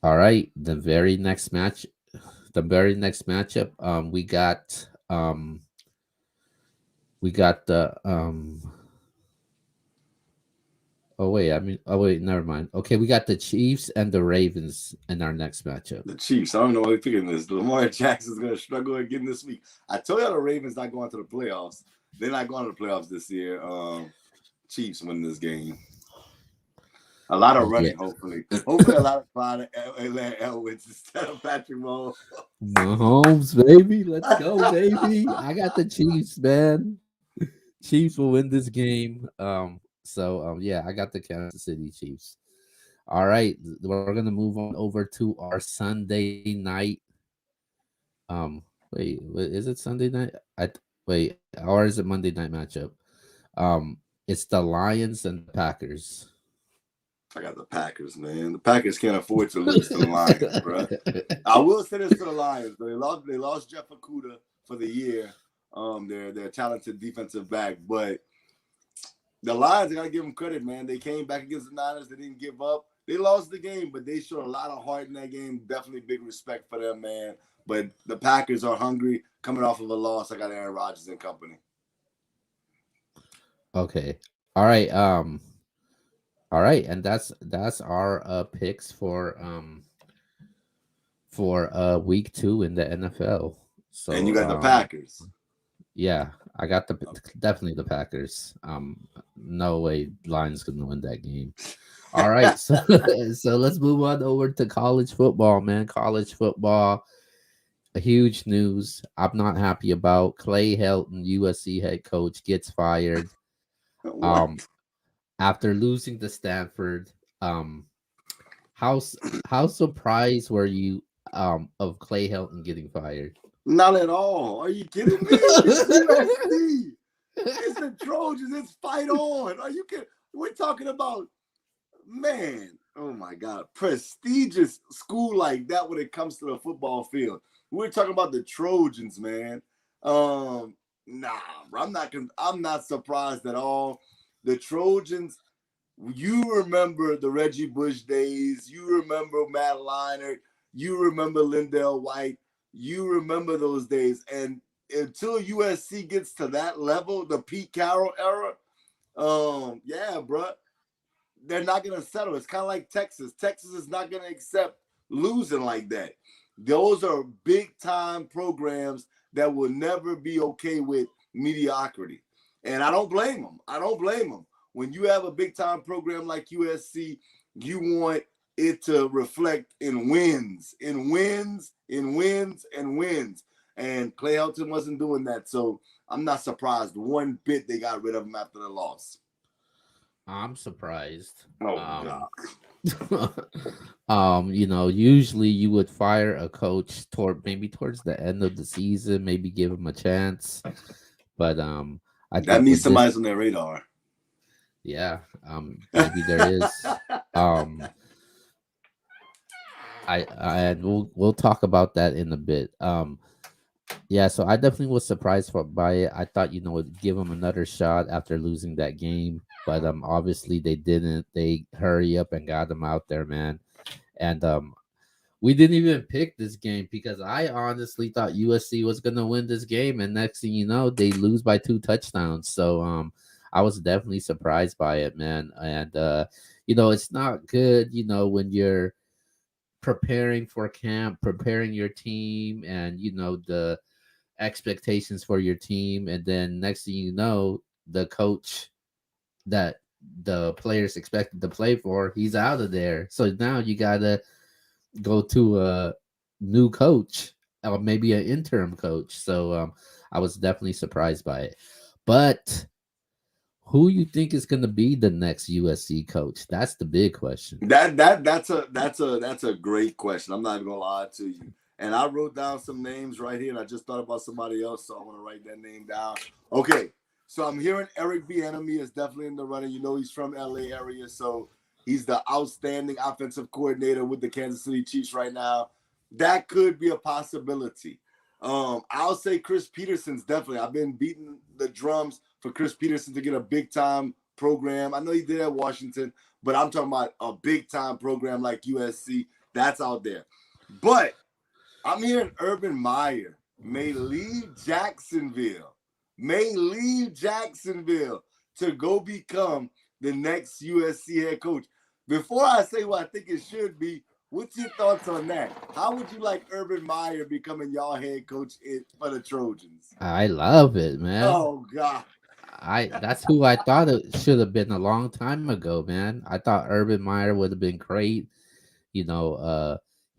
All right, the very next matchup, we got the never mind. Okay, we got the Chiefs and the Ravens in our next matchup. The Chiefs. I don't know why we're picking this. Lamar Jackson's going to struggle again this week. I told y'all the Ravens not going to the playoffs. They're not going to the playoffs this year. Chiefs win this game. A lot of running, hopefully. Hopefully, a lot of flying Elwoods instead of Patrick Mahomes. Mahomes, baby. Let's go, baby. I got the Chiefs, man. Chiefs will win this game. Yeah, I got the Kansas City Chiefs. All right, we're gonna move on over to our Sunday night. Wait, is it Sunday night? Or is it Monday night matchup? It's the Lions and the Packers. I got the Packers, man. The Packers can't afford to lose to the Lions, bro. I will say this to the Lions, but they lost Jeff Okudah for the year. Their talented defensive back, but the Lions, I gotta give them credit, man. They came back against the Niners. They didn't give up. They lost the game, but they showed a lot of heart in that game. Definitely big respect for them, man. But the Packers are hungry, coming off of a loss. I got Aaron Rodgers and company. Okay. All right. And that's our picks for week 2 in the NFL. So and you got the Packers. Yeah, I got definitely the Packers. No way Lions gonna win that game. All right, so let's move on over to college football, man. College football, a huge news I'm not happy about. Clay Helton, USC head coach, gets fired. After losing to Stanford. How surprised were you of Clay Helton getting fired? Not at all. Are you kidding me? It's USC. It's the Trojans. It's fight on. Are you kidding? We're talking about, man, oh my God, prestigious school like that when it comes to the football field. We're talking about the Trojans, man. Nah, I'm not surprised at all. The Trojans, you remember the Reggie Bush days. You remember Matt Leinart. You remember Lindell White. You remember those days. And until USC gets to that level, the Pete Carroll era, yeah, bro, they're not going to settle. It's kind of like Texas. Texas is not going to accept losing like that. Those are big time programs that will never be okay with mediocrity. And I don't blame them. I don't blame them. When you have a big time program like USC, you want it to reflect in wins, in wins, in wins, and wins. And Clay Helton wasn't doing that. So I'm not surprised one bit they got rid of him after the loss. I'm surprised. Oh, God. Usually you would fire a coach towards the end of the season, maybe give him a chance. But I that think means somebody's on their radar. Yeah, maybe there is. We'll talk about that in a bit. Yeah, so I definitely was surprised by it. I thought would give him another shot after losing that game, but obviously they didn't. They hurry up and got him out there, man. And we didn't even pick this game because I honestly thought USC was gonna win this game, and next thing you know, they lose by 2 touchdowns. So I was definitely surprised by it, man. And it's not good, when you're preparing for camp, preparing your team, and the expectations for your team, and then next thing you know, the coach that the players expected to play for, he's out of there. So now you gotta go to a new coach or maybe an interim coach. So I was definitely surprised by it. But who you think is going to be the next USC coach? That's the big question. That's a great question. I'm not even gonna lie to you. And I wrote down some names right here, and I just thought about somebody else, so I want to write that name down. Okay, so I'm hearing Eric Bieniemy is definitely in the running. He's from LA area, so he's the outstanding offensive coordinator with the Kansas City Chiefs right now. That could be a possibility. I'll say Chris Peterson's definitely. I've been beating the drums for Chris Peterson to get a big-time program. I know he did at Washington, but I'm talking about a big-time program like USC. That's out there. But I'm hearing Urban Meyer may leave Jacksonville to go become the next USC head coach. Before I say what I think it should be, what's your thoughts on that? How would you like Urban Meyer becoming y'all head coach for the Trojans? I love it, man. Oh, God. That's who I thought it should have been a long time ago, man. I thought Urban Meyer would have been great. He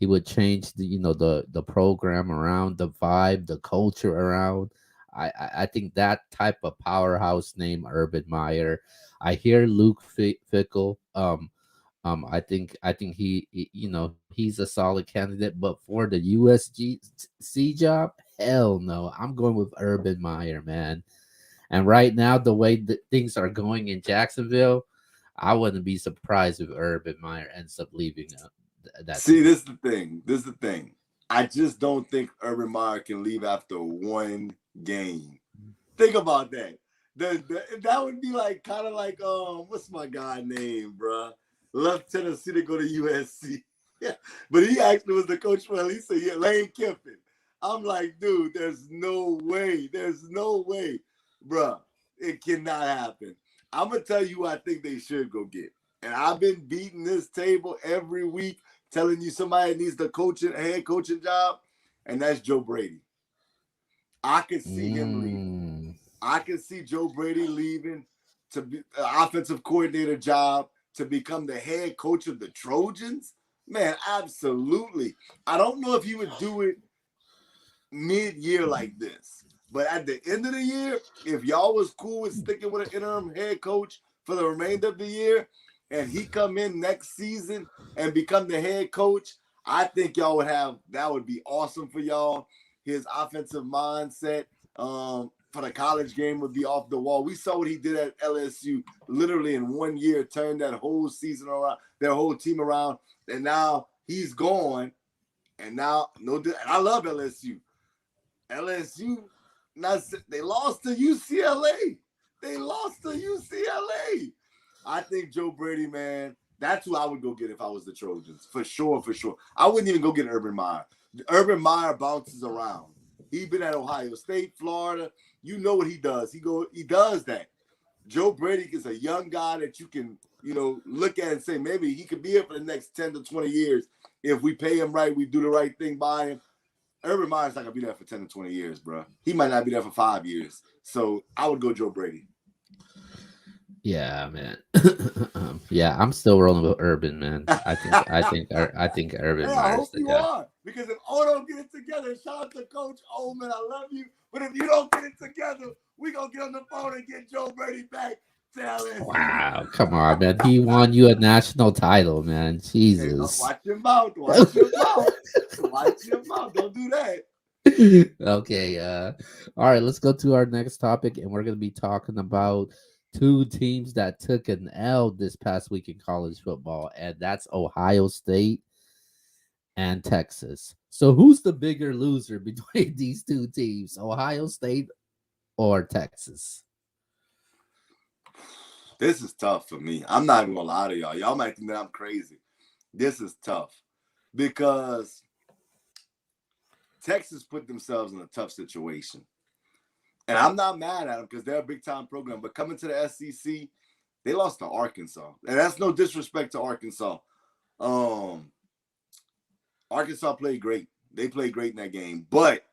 would change the program around, the vibe, the culture around. I think that type of powerhouse name, Urban Meyer. I hear Luke Fickle. I think he's a solid candidate, but for the USC job, hell no. I'm going with Urban Meyer, man. And right now, the way that things are going in Jacksonville, I wouldn't be surprised if Urban Meyer ends up leaving. See, this is the thing. I just don't think Urban Meyer can leave after one game. Think about that. That would be like kind of like what's my guy name, bro? Left Tennessee to go to USC. Yeah, but he actually was the coach for at least a year. Lane Kiffin. I'm like, dude, there's no way. There's no way, bro. It cannot happen. I'm gonna tell you who I think they should go get. And I've been beating this table every week, telling you somebody needs the head coaching job, and that's Joe Brady. I could see him leaving. I could see Joe Brady leaving to be an offensive coordinator job to become the head coach of the Trojans. Man, absolutely. I don't know if he would do it mid-year like this, but at the end of the year, if y'all was cool with sticking with an interim head coach for the remainder of the year, and he come in next season and become the head coach, I think y'all would that would be awesome for y'all. His offensive mindset for the college game would be off the wall. We saw what he did at LSU, literally in 1 year, turned that whole season around, their whole team around, and now he's gone. And now, and I love LSU. LSU, they lost to UCLA. I think Joe Brady, man, that's who I would go get if I was the Trojans. For sure. I wouldn't even go get Urban Meyer. Urban Meyer bounces around. He's been at Ohio State, Florida. You know what he does. He does that. Joe Brady is a young guy that you can, look at and say maybe he could be here for the next 10 to 20 years if we pay him right, we do the right thing by him. Urban Meyer's not going to be there for 10 to 20 years, bro. He might not be there for 5 years. So I would go Joe Brady. Yeah, man. Yeah, I'm still rolling with Urban, man. I think Urban Hey, I Meyer's hope the you guy. are. Because if O don't get it together, shout out to Coach O, man, I love you. But if you don't get it together, we going to get on the phone and get Joe Brady back to LSU. Wow, come on, man. He won you a national title, man. Hey, Jesus. watch your mouth. Watch your mouth. Watch your mouth. Don't do that. Okay, all right, let's go to our next topic, and we're going to be talking about two teams that took an L this past week in college football, and that's Ohio State and Texas. So who's the bigger loser between these two teams, Ohio State or Texas? This is tough for me. I'm not even going to lie to y'all. Y'all might think that I'm crazy. This is tough because Texas put themselves in a tough situation. And I'm not mad at them because they're a big-time program. But coming to the SEC, they lost to Arkansas. And that's no disrespect to Arkansas. Arkansas played great. They played great in that game. But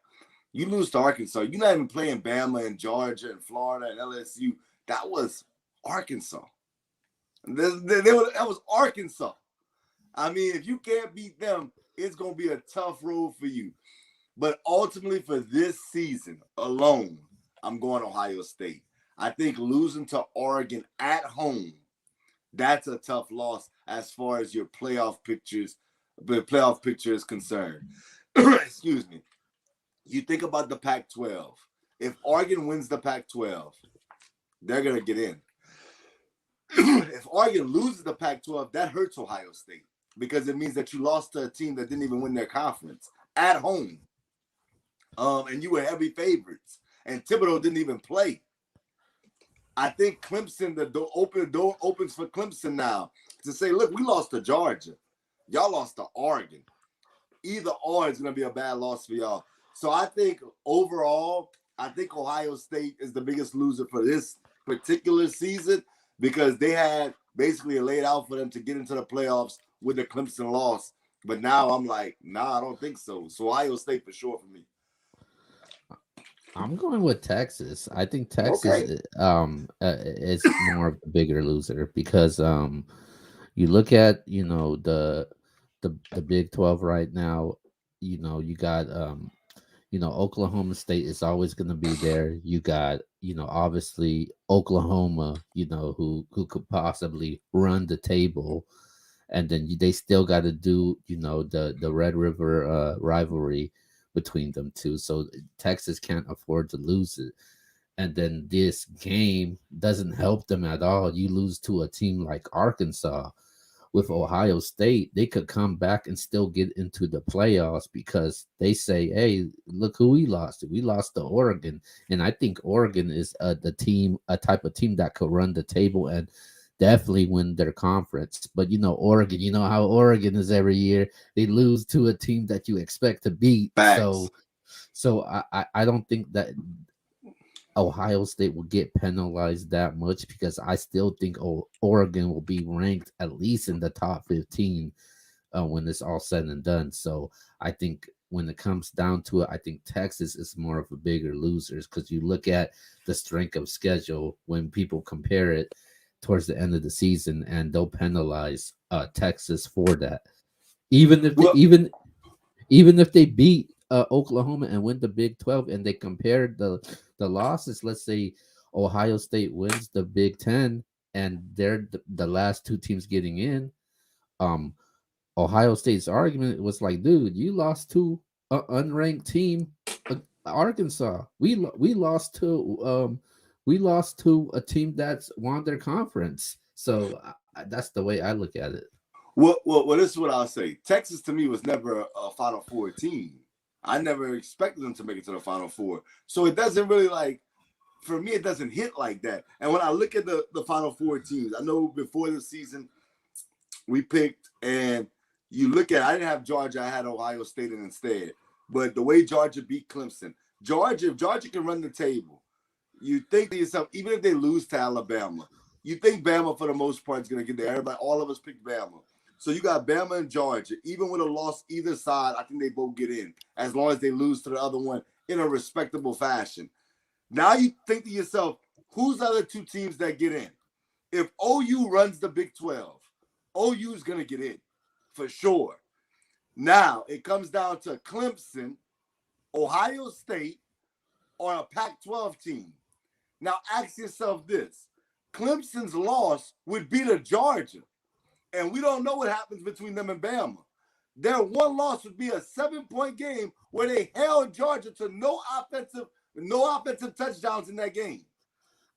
you lose to Arkansas. You're not even playing Bama and Georgia and Florida and LSU. That was Arkansas. That was Arkansas. I mean, if you can't beat them, it's going to be a tough road for you. But ultimately, for this season alone, I'm going Ohio State. I think losing to Oregon at home, that's a tough loss as far as your playoff picture is concerned. Excuse me. You think about the Pac-12. If Oregon wins the Pac-12, they're going to get in. If Oregon loses the Pac-12, that hurts Ohio State because it means that you lost to a team that didn't even win their conference at home. And you were heavy favorites. And Thibodeau didn't even play. I think Clemson, the door opens for Clemson now to say, look, we lost to Georgia. Y'all lost to Oregon. Either or is going to be a bad loss for y'all. So I think overall, Ohio State is the biggest loser for this particular season because they had basically laid out for them to get into the playoffs with the Clemson loss. But now I'm like, nah, I don't think so. So Ohio State for sure for me. I'm going with Texas. I think Texas is more of the bigger loser because you look at the Big 12 right now. You got Oklahoma State is always going to be there. You got obviously Oklahoma, who could possibly run the table, and then they still got to do the Red River rivalry between them two. So Texas can't afford to lose it. And then this game doesn't help them at all. You lose to a team like Arkansas. With Ohio State, they could come back and still get into the playoffs because they say, hey, look who we lost to. We lost to Oregon. And I think Oregon is a type of team that could run the table and definitely win their conference. But Oregon, you know how Oregon is every year. They lose to a team that you expect to beat. Facts. So I don't think that Ohio State will get penalized that much because I still think Oregon will be ranked at least in the top 15 when it's all said and done. So I think when it comes down to it, I think Texas is more of a bigger losers because you look at the strength of schedule when people compare it towards the end of the season, and they'll penalize Texas for that. Even if they beat Oklahoma and win the Big 12, and they compared the losses, let's say Ohio State wins the Big 10, and they're the last two teams getting in. Ohio State's argument was like, dude, you lost to an unranked team, Arkansas. We lost to a team that's won their conference. So that's the way I look at it. Well, this is what I'll say. Texas to me was never a Final Four team. I never expected them to make it to the Final Four. So it doesn't really for me, it doesn't hit like that. And when I look at the Final Four teams, I know before the season we picked, and you look at, I didn't have Georgia, I had Ohio State instead. But the way Georgia beat Clemson, if Georgia can run the table, you think to yourself, even if they lose to Alabama, you think Bama for the most part is going to get there. Everybody, all of us picked Bama. So you got Bama and Georgia. Even with a loss either side, I think they both get in as long as they lose to the other one in a respectable fashion. Now you think to yourself, who's the other two teams that get in? If OU runs the Big 12, OU is going to get in for sure. Now it comes down to Clemson, Ohio State, or a Pac-12 team. Now ask yourself this. Clemson's loss would be to Georgia, and we don't know what happens between them and Bama. Their one loss would be a 7-point game where they held Georgia to no offensive touchdowns in that game.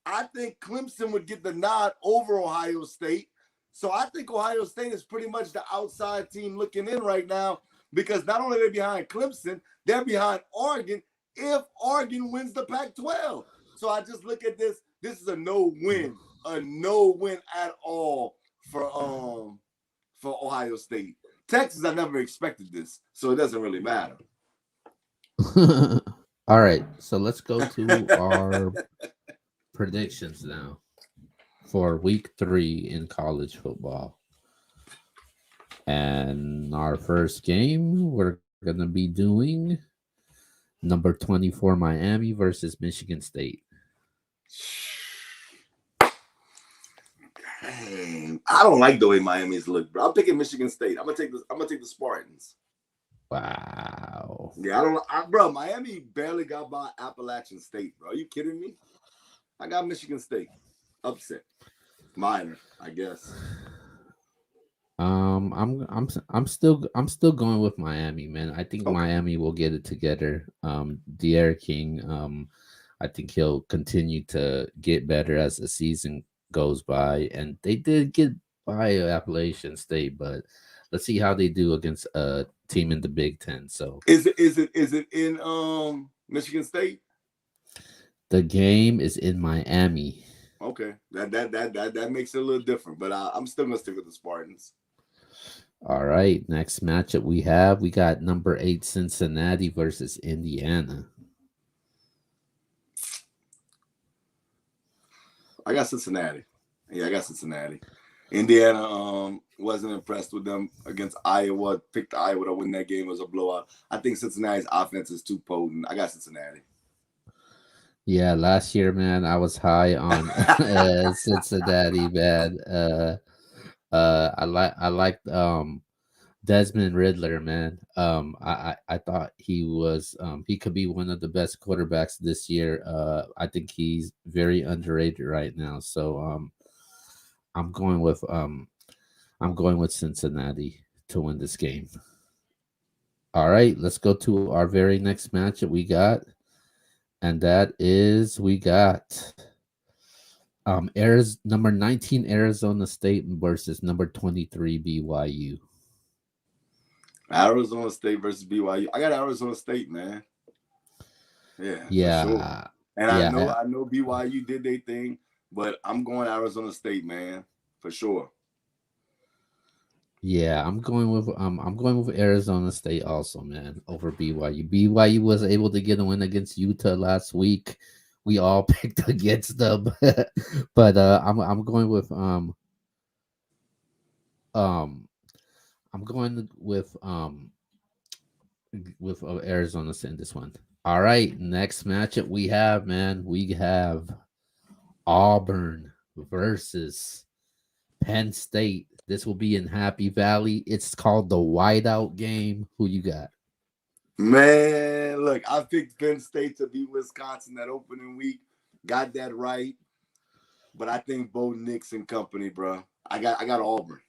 I think Clemson would get the nod over Ohio State. So I think Ohio State is pretty much the outside team looking in right now because not only are they behind Clemson, they're behind Oregon if Oregon wins the Pac-12. So I just look at this. This is a no-win at all for Ohio State. Texas, I never expected this, so it doesn't really matter. All right, so let's go to our predictions now for week 3 in college football. And our first game, we're going to be doing number 24 Miami versus Michigan State. Dang, I don't like the way Miami's look, bro. I'm picking Michigan State. I'm gonna take the Spartans. Wow. Yeah, bro. Miami barely got by Appalachian State, bro. Are you kidding me? I got Michigan State upset, minor, I guess. I'm still going with Miami, man. I think Miami will get it together. De'Aaron King, I think he'll continue to get better as the season goes by, and they did get by Appalachian State, but let's see how they do against a team in the Big Ten. So is it in Michigan State? The game is in Miami. Okay, that makes it a little different, but I'm still gonna stick with the Spartans. All right, next matchup we got number 8 Cincinnati versus Indiana. I got Cincinnati. Yeah, I got Cincinnati. Indiana wasn't impressed with them against Iowa. Picked Iowa to win that game. It was a blowout. I think Cincinnati's offense is too potent. I got Cincinnati. Yeah, last year, man, I was high on Cincinnati, man. I liked Desmond Riddler, man. I thought he was he could be one of the best quarterbacks this year. I think he's very underrated right now. So I'm going with Cincinnati to win this game. All right, let's go to our very next matchup we got, and that is number 19 Arizona State versus number 23 BYU. Arizona State versus BYU. I got Arizona State, man. Yeah. For sure. And I know BYU did their thing, but I'm going Arizona State, man, for sure. Yeah, I'm going with Arizona State also, man, over BYU. BYU was able to get a win against Utah last week. We all picked against them, but I'm going with Arizona State in this one. All right, next matchup we have Auburn versus Penn State. This will be in Happy Valley. It's called the Whiteout game. Who you got? Man, look, I picked Penn State to beat Wisconsin that opening week. Got that right. But I think Bo Nix and company, bro. I got Auburn.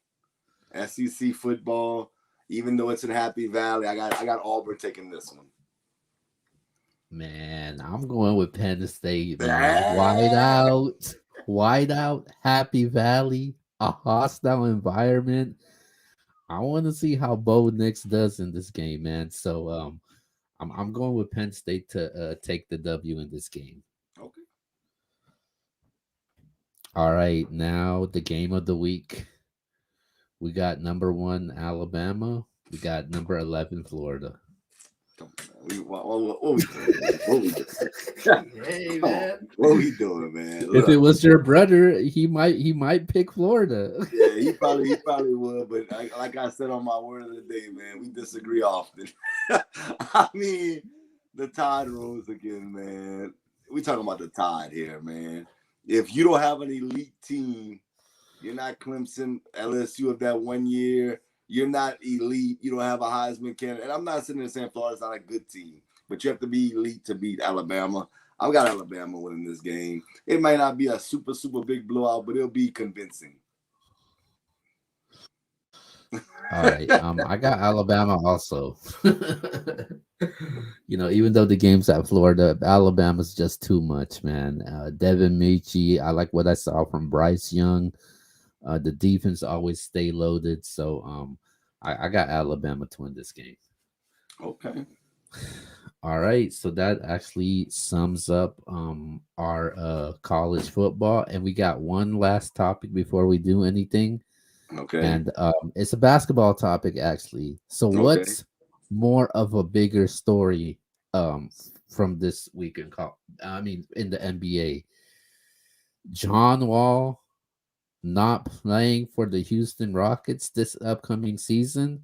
SEC football, even though it's in Happy Valley, I got Auburn taking this one. Man, I'm going with Penn State, man. Whiteout, Happy Valley, a hostile environment. I want to see how Bo Nix does in this game, man. So I'm going with Penn State to take the W in this game. Okay. All right, now the game of the week. We got number 1 Alabama. We got number 11 Florida. Come on, man. What we doing, man? What we doing? Hey Come on. man. What we doing, man? If it Look. was your brother, he might pick Florida. Yeah, he probably would, but like I said on my word of the day, man, we disagree often. I mean, the Tide rose again, man. We talking about the Tide here, man. If you don't have an elite team, you're not Clemson, LSU of that 1 year. You're not elite. You don't have a Heisman candidate. And I'm not sitting there saying Florida's not a good team, but you have to be elite to beat Alabama. I've got Alabama winning this game. It might not be a super, super big blowout, but it'll be convincing. All right. I got Alabama also. Even though the game's at Florida, Alabama's just too much, man. Devin Michi, I like what I saw from Bryce Young. The defense always stay loaded, so I got Alabama to win this game. Okay. All right, so that actually sums up our college football, and we got one last topic before we do anything. Okay. And it's a basketball topic actually. So Okay. what's more of a bigger story from this week in in the NBA? John Wall not playing for the Houston Rockets this upcoming season,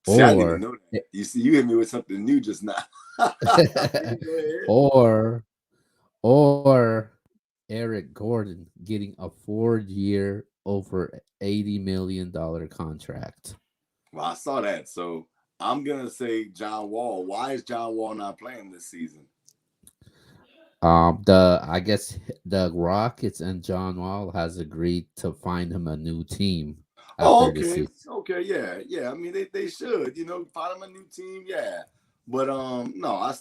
See, I didn't even or know that. You see, you hit me with something new just now. or or Eric Gordon getting a 4-year over $80 million contract. Well, I saw that. So I'm going to say John Wall. Why is John Wall not playing this season? I guess the Rockets and John Wall has agreed to find him a new team Oh, after this okay. season. Okay, yeah. I mean, they should, find him a new team, yeah. But no,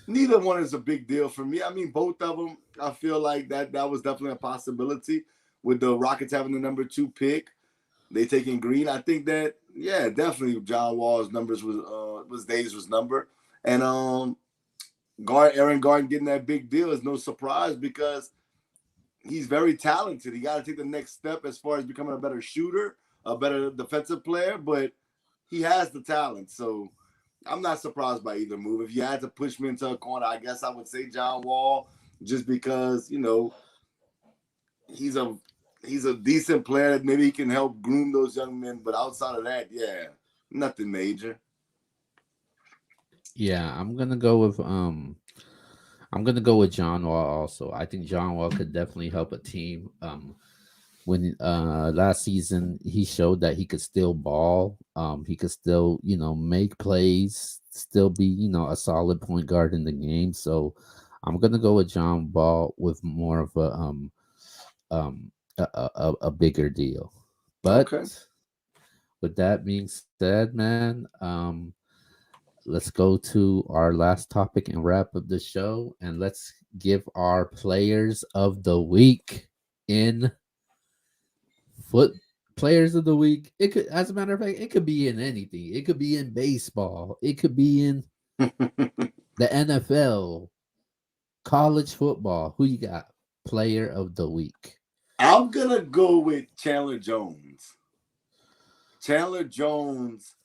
neither one is a big deal for me. I mean, both of them, I feel like that was definitely a possibility with the Rockets having the number 2 pick. They taking Green. I think that, yeah, definitely John Wall's numbers was Davis' number. And Aaron Gordon getting that big deal is no surprise because he's very talented. He got to take the next step as far as becoming a better shooter, a better defensive player, but he has the talent. So I'm not surprised by either move. If you had to push me into a corner, I guess I would say John Wall, just because he's a decent player. Maybe he can help groom those young men. But outside of that, yeah, nothing major. Yeah, I'm gonna go with John Wall also. I think John Wall could definitely help a team. When last season he showed that he could still ball. He could still, make plays, still be, a solid point guard in the game. So I'm gonna go with John Wall with more of a bigger deal. But Okay. with that being said, man, let's go to our last topic and wrap up the show, and let's give our players of the week in foot players of the week. It could, as a matter of fact, it could be in anything. It could be in baseball. It could be in the NFL, college football. Who you got? Player of the week. I'm gonna go with Chandler Jones. Chandler Jones,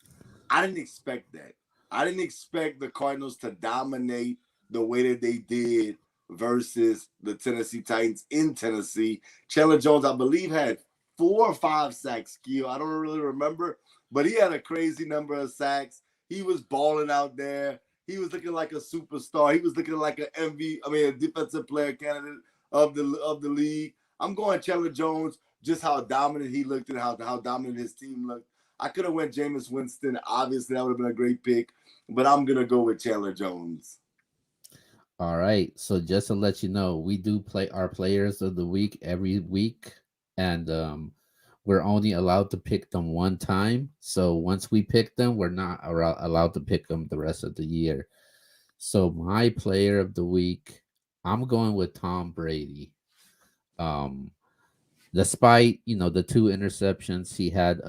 I didn't expect that. I didn't expect the Cardinals to dominate the way that they did versus the Tennessee Titans in Tennessee. Chandler Jones, I believe, had 4 or 5 sacks. Skill, I don't really remember, but he had a crazy number of sacks. He was balling out there. He was looking like a superstar. He was looking like a defensive player candidate of the league. I'm going Chandler Jones, just how dominant he looked and how dominant his team looked. I could have went Jameis Winston. Obviously, that would have been a great pick, but I'm gonna go with Chandler Jones. All right. So just to let you know, we do play our players of the week every week, and we're only allowed to pick them one time. So once we pick them, we're not allowed to pick them the rest of the year. So my player of the week, I'm going with Tom Brady. Um, Despite the 2 interceptions, he had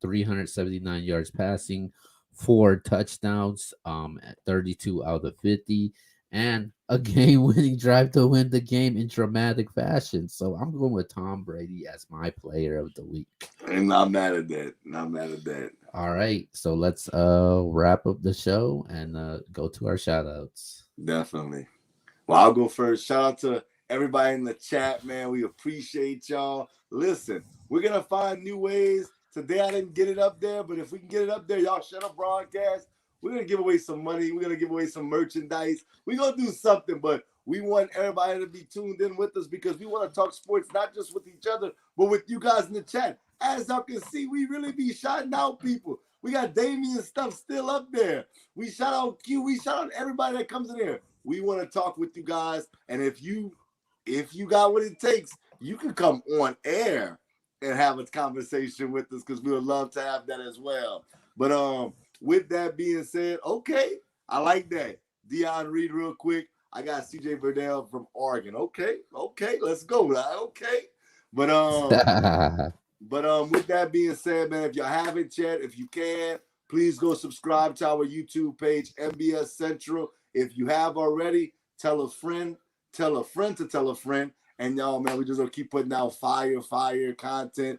379 yards passing, 4 touchdowns, at 32 out of 50, and a game-winning drive to win the game in dramatic fashion. So I'm going with Tom Brady as my player of the week. And not mad at that. Not mad at that. All right, so let's wrap up the show and go to our shout outs. Definitely. Well, I'll go first. Shout out to everybody in the chat, man. We appreciate y'all. Listen, we're going to find new ways. Today I didn't get it up there, but if we can get it up there, y'all shut up broadcast. We're going to give away some money. We're going to give away some merchandise. We're going to do something, but we want everybody to be tuned in with us because we want to talk sports, not just with each other, but with you guys in the chat. As y'all can see, we really be shouting out people. We got Damien stuff still up there. We shout out Q. We shout out everybody that comes in here. We want to talk with you guys, and if you got what it takes, you can come on air and have a conversation with us because we would love to have that as well. But with that being said, okay, I like that. Dion Reed, real quick. I got CJ Verdell from Oregon. Okay, let's go. Okay, but with that being said, man, if y'all haven't yet, if you can, please go subscribe to our YouTube page, MBS Central. If you have already, tell a friend to tell a friend. And y'all, man, we just gonna keep putting out fire content.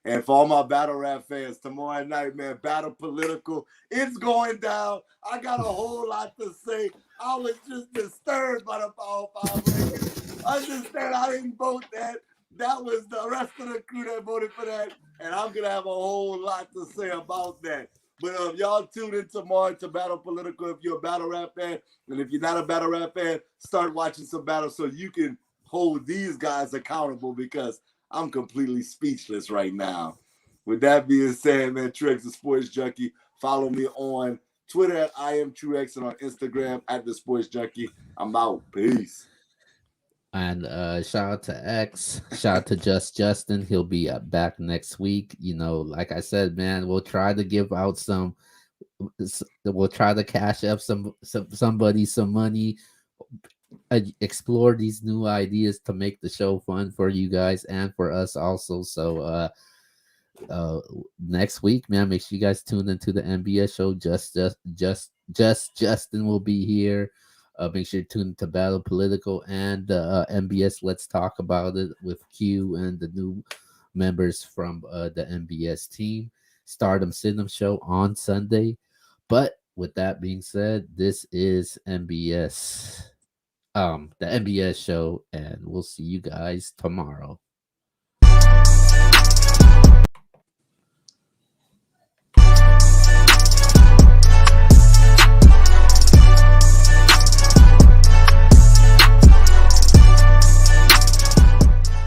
And for all my battle rap fans, tomorrow night, man, Battle Political, it's going down. I got a whole lot to say. I was just disturbed by the Power 5 rankings. Understand, I didn't vote that. That was the rest of the crew that voted for that. And I'm going to have a whole lot to say about that. But y'all tune in tomorrow to Battle Political if you're a battle rap fan. And if you're not a battle rap fan, start watching some battles so you can hold these guys accountable because I'm completely speechless right now. With that being said, man, Truex the Sports Junkie. Follow me on Twitter at I am Truex and on Instagram at the Sports Junkie. I'm out. Peace. And shout out to X, shout out to Justin. He'll be back next week. You know, like I said, man, we'll try to give out we'll try to cash up somebody some money, explore these new ideas to make the show fun for you guys and for us also. So next week, man, make sure you guys tune into the MBS show. Justin will be here. Make sure you tune into Battle Political and MBS Let's Talk About It with Q and the new members from the MBS team. Stardom Syndrome show on Sunday. But with that being said, this is MBS, the MBS show, and we'll see you guys tomorrow.